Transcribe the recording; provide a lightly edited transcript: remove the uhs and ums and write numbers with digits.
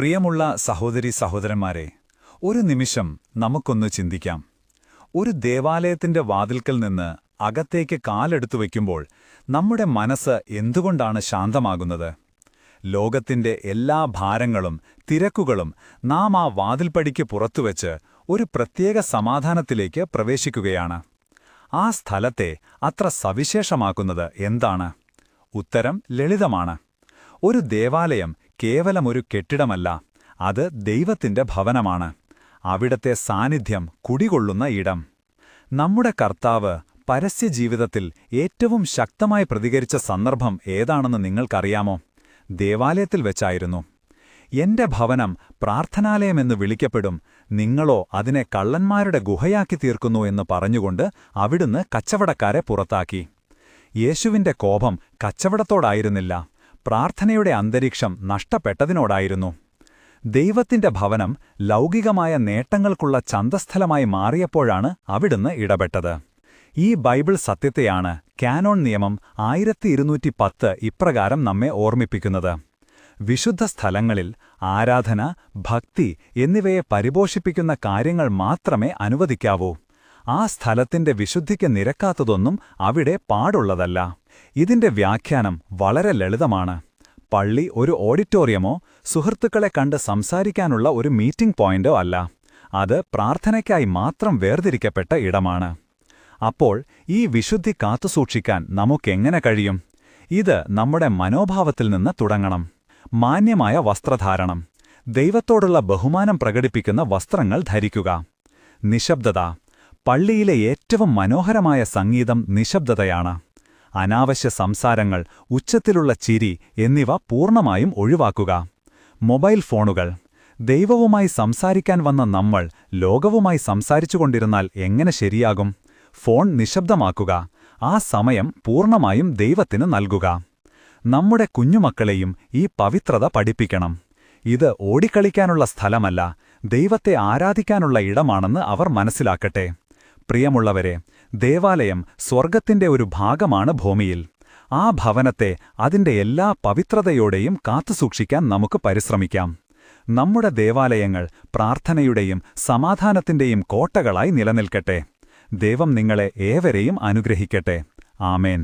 പ്രിയമുള്ള സഹോദരീ സഹോദരന്മാരെ, ഒരു നിമിഷം നമുക്കൊന്ന് ചിന്തിക്കാം. ഒരു ദേവാലയത്തിന്റെ വാതിൽക്കൽ നിന്ന് അകത്തേക്ക് കാലെടുത്തു വയ്ക്കുമ്പോൾ നമ്മുടെ മനസ്സ് എന്തുകൊണ്ടാണ് ശാന്തമാകുന്നത്? ലോകത്തിന്റെ എല്ലാ ഭാരങ്ങളും തിരക്കുകളും നാം ആ വാതിൽപ്പടിക്ക് പുറത്തുവച്ച് ഒരു പ്രത്യേക സമാധാനത്തിലേക്ക് പ്രവേശിക്കുകയാണ്. ആ സ്ഥലത്തെ അത്ര സവിശേഷമാക്കുന്നത് എന്താണ്? ഉത്തരം ലളിതമാണ്. ഒരു ദേവാലയം കേവലമൊരു കെട്ടിടമല്ല, അത് ദൈവത്തിന്റെ ഭവനമാണ്. അവിടത്തെ സാന്നിധ്യം കുടികൊള്ളുന്ന ഇടം. നമ്മുടെ കർത്താവ് പരസ്യജീവിതത്തിൽ ഏറ്റവും ശക്തമായി പ്രതികരിച്ച സന്ദർഭം ഏതാണെന്ന് നിങ്ങൾക്കറിയാമോ? ദേവാലയത്തിൽ വെച്ചായിരുന്നു. എന്റെ ഭവനം പ്രാർത്ഥനാലയമെന്ന് വിളിക്കപ്പെടും, നിങ്ങളോ അതിനെ കള്ളന്മാരുടെ ഗുഹയാക്കി തീർക്കുന്നു എന്ന് പറഞ്ഞുകൊണ്ട് അവിടുന്ന് കച്ചവടക്കാരെ പുറത്താക്കി. യേശുവിന്റെ കോപം കച്ചവടത്തോടായിരുന്നില്ല, പ്രാർത്ഥനയുടെ അന്തരീക്ഷം നഷ്ടപ്പെട്ടതിനോടായിരുന്നു. ദൈവത്തിന്റെ ഭവനം ലൗകികമായ നേട്ടങ്ങൾക്കുള്ള ചന്തസ്ഥലമായി മാറിയപ്പോഴാണ് അവിടുന്ന് ഇടപെട്ടത്. ഈ ബൈബിൾ സത്യത്തെയാണ് കാനോൺ നിയമം 1210 ഇപ്രകാരം നമ്മെ ഓർമ്മിപ്പിക്കുന്നത്: വിശുദ്ധ സ്ഥലങ്ങളിൽ ആരാധന, ഭക്തി എന്നിവയെ പരിപോഷിപ്പിക്കുന്ന കാര്യങ്ങൾ മാത്രമേ അനുവദിക്കാവൂ. ആ സ്ഥലത്തിന്റെ വിശുദ്ധിക്ക് നിരക്കാത്തതൊന്നും അവിടെ പാടുള്ളതല്ല. ഇതിന്റെ വ്യാഖ്യാനം വളരെ ലളിതമാണ്. പള്ളി ഒരു ഓഡിറ്റോറിയമോ സുഹൃത്തുക്കളെ കണ്ട് സംസാരിക്കാനുള്ള ഒരു മീറ്റിംഗ് പോയിന്റോ അല്ല, അത് പ്രാർത്ഥനയ്ക്കായി മാത്രം വേർതിരിക്കപ്പെട്ട ഇടമാണ്. അപ്പോൾ ഈ വിശുദ്ധി കാത്തുസൂക്ഷിക്കാൻ നമുക്കെങ്ങനെ കഴിയും? ഇത് നമ്മുടെ മനോഭാവത്തിൽ നിന്ന് തുടങ്ങണം. മാന്യമായ വസ്ത്രധാരണം, ദൈവത്തോടുള്ള ബഹുമാനം പ്രകടിപ്പിക്കുന്ന വസ്ത്രങ്ങൾ ധരിക്കുക. നിശബ്ദത, പള്ളിയിലെ ഏറ്റവും മനോഹരമായ സംഗീതം നിശബ്ദതയാണ്. അനാവശ്യ സംസാരങ്ങൾ, ഉച്ചത്തിലുള്ള ചിരി എന്നിവ പൂർണ്ണമായും ഒഴിവാക്കുക. മൊബൈൽ ഫോണുകൾ, ദൈവവുമായി സംസാരിക്കാൻ വന്ന നമ്മൾ ലോകവുമായി സംസാരിച്ചുകൊണ്ടിരുന്നാൽ എങ്ങനെ ശരിയാകും? ഫോൺ നിശബ്ദമാക്കുക, ആ സമയം പൂർണ്ണമായും ദൈവത്തിന് നൽകുക. നമ്മുടെ കുഞ്ഞുമക്കളെയും ഈ പവിത്രത പഠിപ്പിക്കണം. ഇത് ഓടിക്കളിക്കാനുള്ള സ്ഥലമല്ല, ദൈവത്തെ ആരാധിക്കാനുള്ള ഇടമാണെന്ന് അവർ മനസ്സിലാക്കട്ടെ. പ്രിയമുള്ളവരെ, ദേവാലയം സ്വർഗത്തിന്റെ ഒരു ഭാഗമാണ് ഭൂമിയിൽ. ആ ഭവനത്തെ അതിന്റെ എല്ലാ പവിത്രതയോടെയും കാത്തുസൂക്ഷിക്കാൻ നമുക്ക് പരിശ്രമിക്കാം. നമ്മുടെ ദേവാലയങ്ങൾ പ്രാർത്ഥനയുടെയും സമാധാനത്തിന്റെയും കോട്ടകളായി നിലനിൽക്കട്ടെ. ദൈവം നിങ്ങളെ ഏവരെയും അനുഗ്രഹിക്കട്ടെ. ആമേൻ.